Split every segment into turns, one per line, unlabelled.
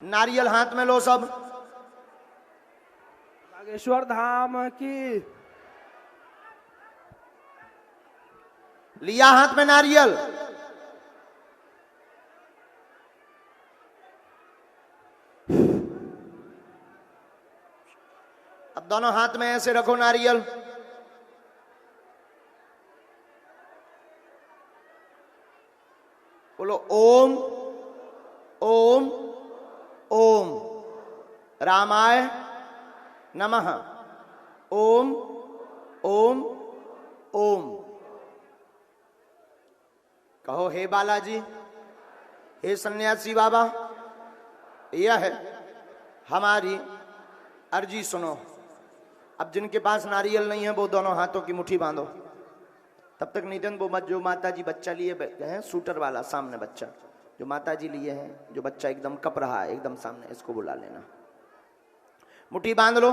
नारियल हाथ में लो सब।
बागेश्वर धाम की।
लिया हाथ में नारियल। अब दोनों हाथ में ऐसे रखो नारियल। बोलो ओम ओम ओम रामाय नमः। ओम ओम ओम। कहो हे बालाजी, हे सन्यासी बाबा, यह है हमारी अर्जी सुनो। अब जिनके पास नारियल नहीं है वो दोनों हाथों की मुट्ठी बांधो। तब तक नितिन वो मत, जो माता जी बच्चा लिए हैं शूटर वाला सामने बच्चा जो माता जी लिए हैं, जो बच्चा एकदम कप रहा है एकदम सामने, इसको बुला लेना। मुट्ठी बांध लो।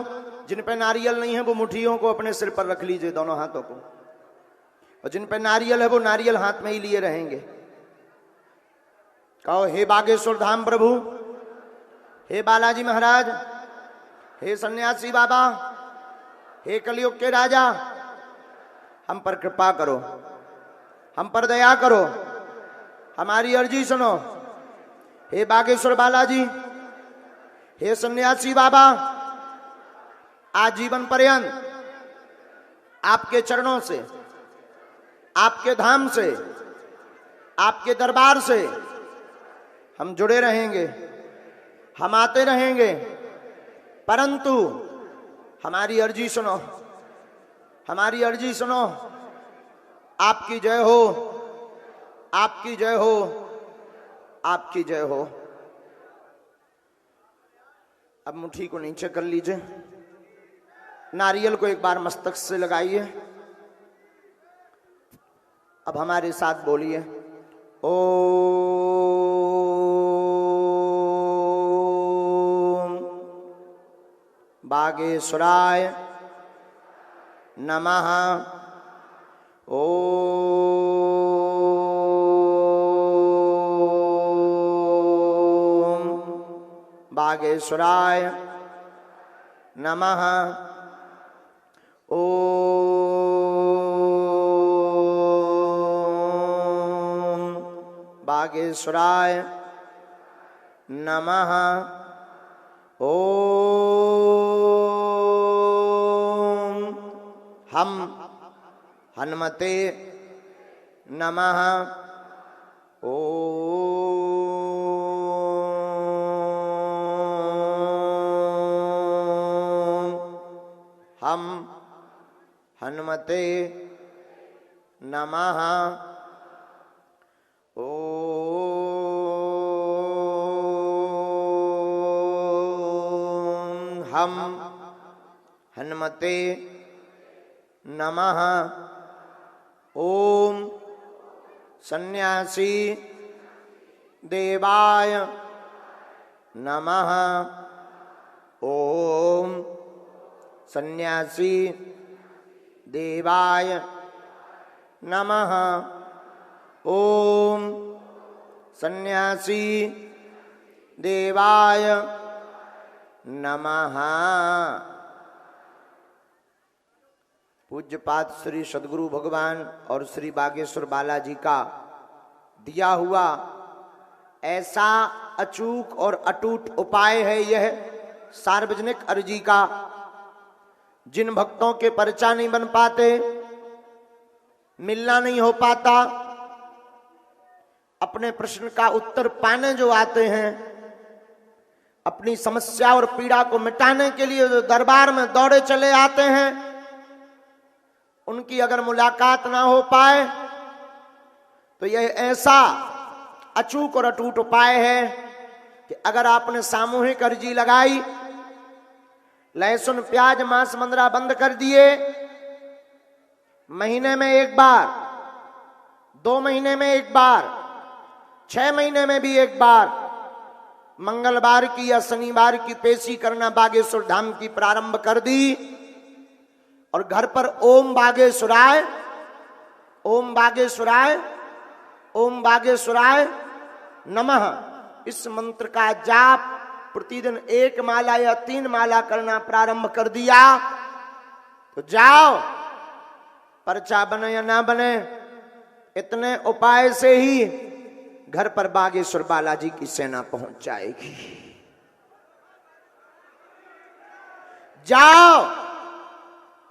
जिन पे नारियल नहीं है वो मुट्ठियों को अपने सिर पर रख लीजिए, दोनों हाथों को। और जिन पे नारियल है वो नारियल हाथ में ही लिए रहेंगे। कहो हे बागेश्वर धाम प्रभु, हे बालाजी महाराज, हे सन्यासी बाबा, हे कलयुग के राजा, हम पर कृपा करो, हम पर दया करो, हमारी अर्जी सुनो। हे बागेश्वर बालाजी, हे सन्यासी बाबा, आजीवन पर्यंत आपके चरणों से, आपके धाम से, आपके दरबार से हम जुड़े रहेंगे, हम आते रहेंगे। परंतु हमारी अर्जी सुनो, हमारी अर्जी सुनो। आपकी जय हो, आपकी जय हो, आपकी जय हो। अब मुट्ठी को नीचे कर लीजिए। नारियल को एक बार मस्तक से लगाइए। अब हमारे साथ बोलिए ओम बागेश्वराय नमः। ओम बागेश्वराय नमः। ओम बागेश्वराय नमः। ओम हम हनुमते नमः। ओम हम हनुमते नमः। ओम हम हनुमते नमः। ओम सन्यासी देवाय नमः। ओम सन्यासी देवाय नमः। ओम सन्यासी देवाय नमः। पूज्यपाद श्री सद्गुरु भगवान और श्री बागेश्वर बालाजी का दिया हुआ ऐसा अचूक और अटूट उपाय है यह सार्वजनिक अर्जी का। जिन भक्तों के पर्चा नहीं बन पाते, मिलना नहीं हो पाता, अपने प्रश्न का उत्तर पाने जो आते हैं, अपनी समस्या और पीड़ा को मिटाने के लिए जो दरबार में दौड़े चले आते हैं, उनकी अगर मुलाकात ना हो पाए तो यह ऐसा अचूक और अटूट उपाय है कि अगर आपने सामूहिक अर्जी लगाई, लहसुन प्याज मांस मंदरा बंद कर दिए, महीने में एक बार, 2 महीने में एक बार, 6 महीने में भी एक बार, मंगलवार की या शनिवार की पेशी करना बागेश्वर धाम की प्रारंभ कर दी और घर पर ओम बागेश्वराय, ओम बागेश्वराय, ओम बागेश्वराय नमः इस मंत्र का जाप प्रतिदिन 1 माला या 3 माला करना प्रारंभ कर दिया तो जाओ, पर्चा बने या ना बने, इतने उपाय से ही घर पर बागेश्वर बालाजी की सेना पहुंच जाएगी। जाओ,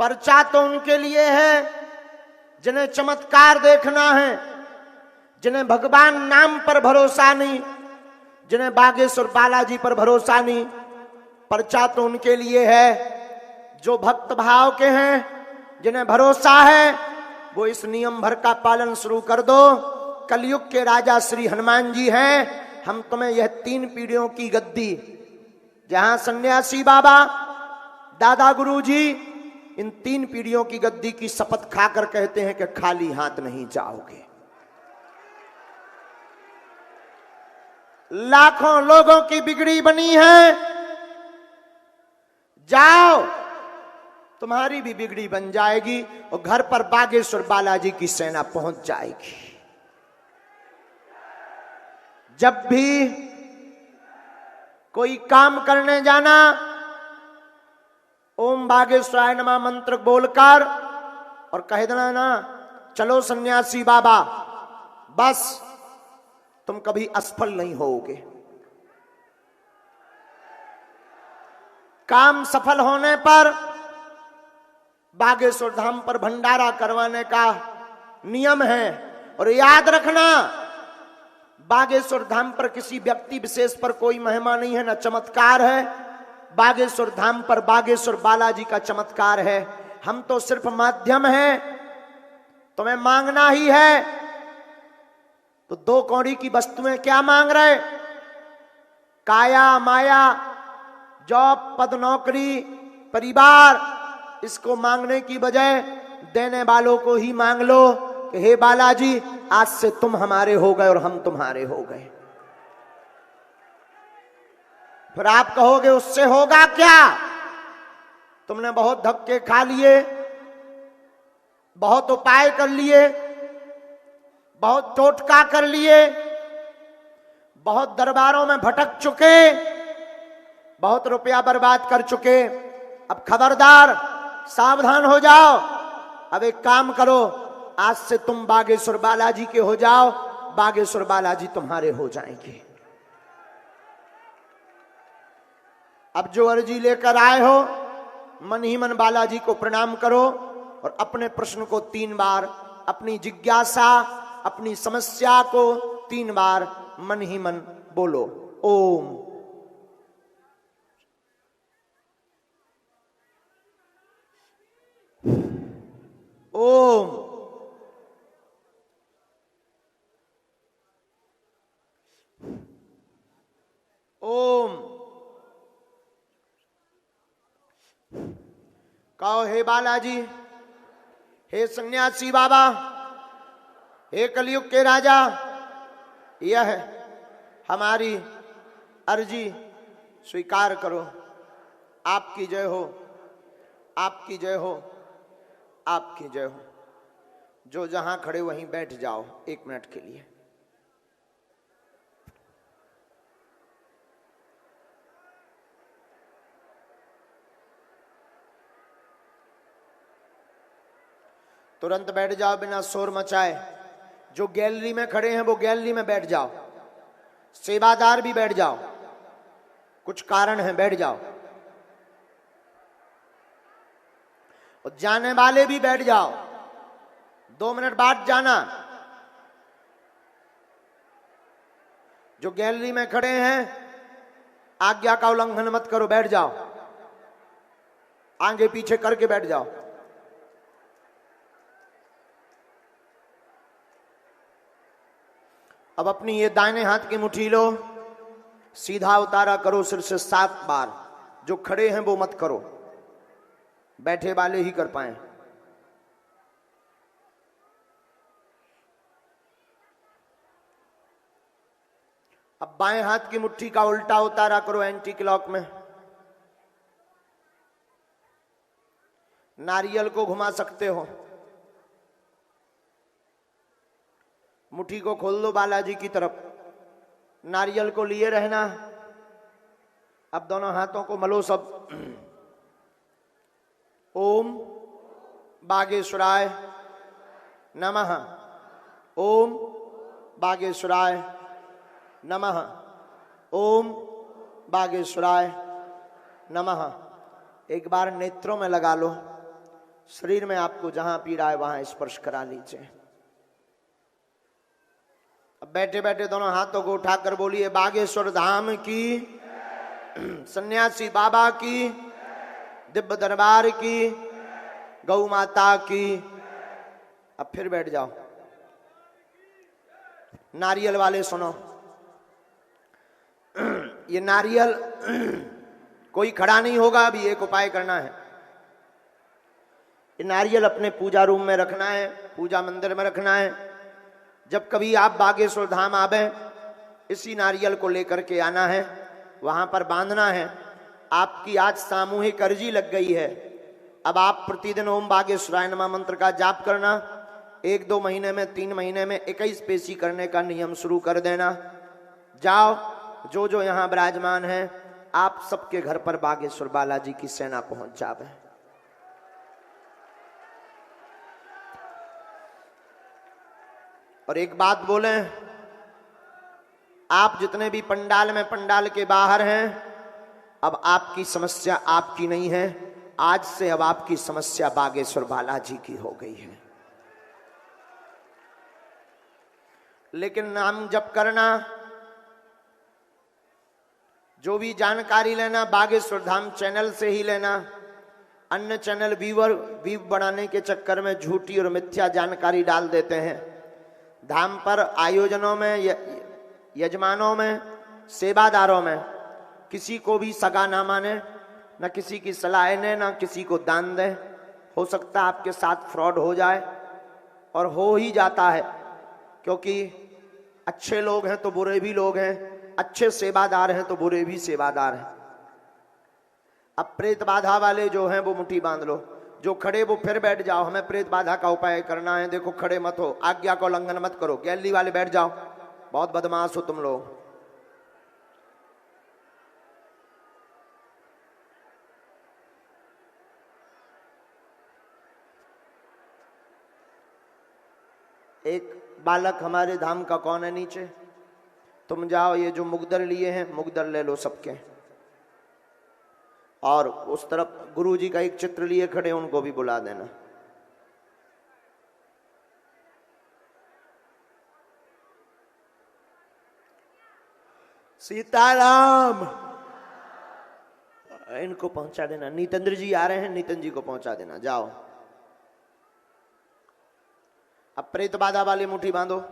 पर्चा तो उनके लिए है जिन्हें चमत्कार देखना है, जिन्हें भगवान नाम पर भरोसा नहीं, जिन्हें बागेश्वर बालाजी पर भरोसा नहीं। पर्चा तो उनके लिए है जो भक्त भाव के हैं, जिन्हें भरोसा है वो इस नियम भर का पालन शुरू कर दो। कलयुग के राजा श्री हनुमान जी हैं। हम तुम्हें यह 3 पीढ़ियों की गद्दी, जहां सन्यासी बाबा, दादा गुरु जी, इन 3 पीढ़ियों की गद्दी की शपथ खाकर कहते हैं कि खाली हाथ नहीं जाओगे। लाखों लोगों की बिगड़ी बनी है, जाओ, तुम्हारी भी बिगड़ी बन जाएगी और घर पर बागेश्वर बालाजी की सेना पहुंच जाएगी। जब भी कोई काम करने जाना, ओम बागेश्वराय नमः मंत्र बोलकर और कह देना ना, चलो सन्यासी बाबा, बस तुम कभी असफल नहीं होगे। काम सफल होने पर बागेश्वर धाम पर भंडारा करवाने का नियम है। और याद रखना, बागेश्वर धाम पर किसी व्यक्ति विशेष पर कोई महिमा नहीं है, न चमत्कार है। बागेश्वर धाम पर बागेश्वर बालाजी का चमत्कार है। हम तो सिर्फ माध्यम हैं, तुम्हें मांगना ही है। तो 2 कौड़ी की वस्तुएं क्या मांग रहे? काया माया, जॉब, पद, नौकरी, परिवार, इसको मांगने की बजाय देने वालों को ही मांग लो कि हे बालाजी, आज से तुम हमारे हो गए और हम तुम्हारे हो गए। फिर आप कहोगे उससे होगा क्या? तुमने बहुत धक्के खा लिए, बहुत उपाय कर लिए, बहुत टोटका कर लिए, बहुत दरबारों में भटक चुके, बहुत रुपया बर्बाद कर चुके। अब खबरदार, सावधान हो जाओ। अब एक काम करो, आज से तुम बागेश्वर बालाजी के हो जाओ, बागेश्वर बालाजी तुम्हारे हो जाएंगे। अब जो अर्जी लेकर आए हो, मन ही मन बालाजी को प्रणाम करो और अपने प्रश्न को 3 बार, अपनी जिज्ञासा, अपनी समस्या को 3 बार मन ही मन बोलो। ओम, ओम, ओम। कहो, हे बालाजी, हे सन्यासी बाबा, हे कलयुग के राजा, यह हमारी अर्जी स्वीकार करो। आपकी जय हो, आपकी जय हो, आपकी जय हो। जो जहां खड़े वहीं बैठ जाओ 1 मिनट के लिए। तुरंत बैठ जाओ बिना शोर मचाए। जो गैलरी में खड़े हैं वो गैलरी में बैठ जाओ। सेवादार भी बैठ जाओ, कुछ कारण है, बैठ जाओ। और जाने वाले भी बैठ जाओ, 2 मिनट बाद जाना। जो गैलरी में खड़े हैं, आज्ञा का उल्लंघन मत करो, बैठ जाओ। आगे पीछे करके बैठ जाओ। अब अपनी ये दाहिने हाथ की मुट्ठी लो, सीधा उतारा करो सिर से 7 बार। जो खड़े हैं वो मत करो, बैठे वाले ही कर पाए। अब बाएं हाथ की मुट्ठी का उल्टा उतारा करो एंटी क्लॉक में। नारियल को घुमा सकते हो। मुट्ठी को खोल दो बालाजी की तरफ, नारियल को लिए रहना। अब दोनों हाथों को मलो सब। ओम बागेश्वराय नमः। ओम बागेश्वराय नमः। ओम बागेश्वराय नमः। एक बार नेत्रों में लगा लो, शरीर में आपको जहां पीड़ा है वहां स्पर्श करा लीजिए। अब बैठे बैठे दोनों हाथों को उठाकर बोलिए बागेश्वर धाम की, सन्यासी बाबा की, दिव्य दरबार की, गौ माता की। अब फिर बैठ जाओ। नारियल वाले सुनो, ये नारियल कोई खड़ा नहीं होगा, अभी एक उपाय करना है। ये नारियल अपने पूजा रूम में रखना है, पूजा मंदिर में रखना है। जब कभी आप बागेश्वर धाम आवे, इसी नारियल को लेकर के आना है, वहां पर बांधना है। आपकी आज सामूहिक अर्जी लग गई है। अब आप प्रतिदिन ओम बागेश्वराय नमः मंत्र का जाप करना। 1-2 महीने में, 3 महीने में 21 पेशी करने का नियम शुरू कर देना। जाओ, जो जो यहां विराजमान है, आप सबके घर पर बागेश्वर बालाजी की सेना पहुंच जावे। और एक बात बोले, आप जितने भी पंडाल में, पंडाल के बाहर हैं, अब आपकी समस्या आपकी नहीं है। आज से अब आपकी समस्या बागेश्वर बालाजी की हो गई है। लेकिन नाम जप करना, जो भी जानकारी लेना बागेश्वर धाम चैनल से ही लेना। अन्य चैनल व्यू बढ़ाने के चक्कर में झूठी और मिथ्या जानकारी डाल देते हैं। धाम पर आयोजनों में, यजमानों में, सेवादारों में किसी को भी सगा ना माने, न किसी की सलाह ने, न किसी को दान दे। हो सकता है आपके साथ फ्रॉड हो जाए, और हो ही जाता है, क्योंकि अच्छे लोग हैं तो बुरे भी लोग हैं, अच्छे सेवादार हैं तो बुरे भी सेवादार हैं। अब प्रेत बाधा वाले जो हैं वो मुट्ठी बांध लो, जो खड़े वो फिर बैठ जाओ। हमें प्रेत बाधा का उपाय करना है। देखो, खड़े मत हो, आज्ञा का उल्लंघन मत करो। गैलरी वाले बैठ जाओ, बहुत बदमाश हो तुम लोग। एक बालक हमारे धाम का कौन है नीचे? तुम जाओ, ये जो मुगदर लिए हैं, मुगदर ले लो सबके। और उस तरफ गुरुजी का एक चित्र लिए खड़े, उनको भी बुला देना। सीताराम, इनको पहुंचा देना। नीतेंद्र जी आ रहे हैं, नीतेंद्र जी को पहुंचा देना। जाओ। अब प्रेत बाधा वाले मुट्ठी बांधो।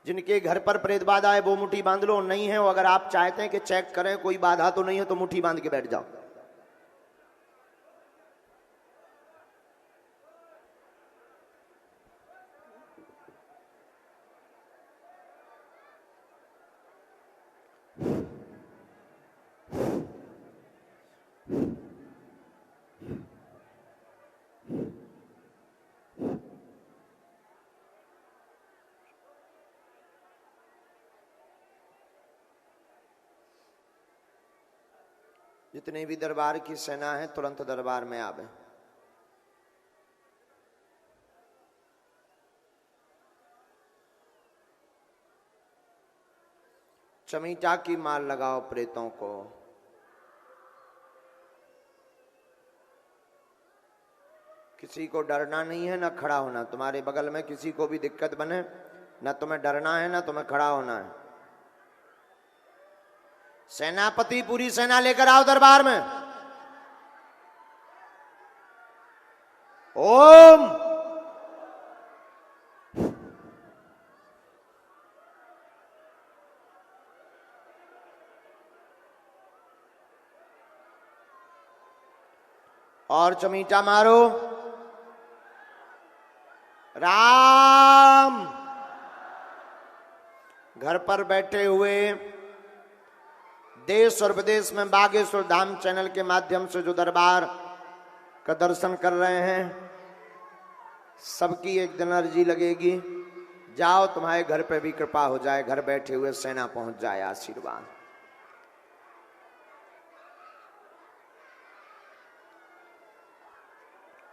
जिनके घर पर प्रेत बाधा है वो मुट्ठी बांध लो। नहीं है, अगर आप चाहते हैं कि चेक करें कोई बाधा तो नहीं है, तो मुट्ठी बांध के बैठ जाओ। जितने भी दरबार की सेना है तुरंत दरबार में आवे। चमीटा की माल लगाओ प्रेतों को। किसी को डरना नहीं है, ना खड़ा होना। तुम्हारे बगल में किसी को भी दिक्कत बने, ना तुम्हें डरना है, ना तुम्हें खड़ा होना है। सेनापति पूरी सेना लेकर आओ दरबार में। ओम और चमीटा मारो। राम। घर पर बैठे हुए देश और विदेश में बागेश्वर धाम चैनल के माध्यम से जो दरबार का दर्शन कर रहे हैं, सबकी एक दिन अर्जी लगेगी। जाओ, तुम्हारे घर पे भी कृपा हो जाए, घर बैठे हुए सेना पहुंच जाए। आशीर्वाद।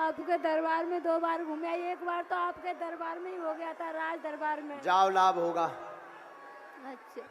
आपके दरबार में 2 बार घूमे, एक बार तो आपके दरबार में ही हो गया था, राज दरबार में।
जाओ लाभ होगा।
अच्छा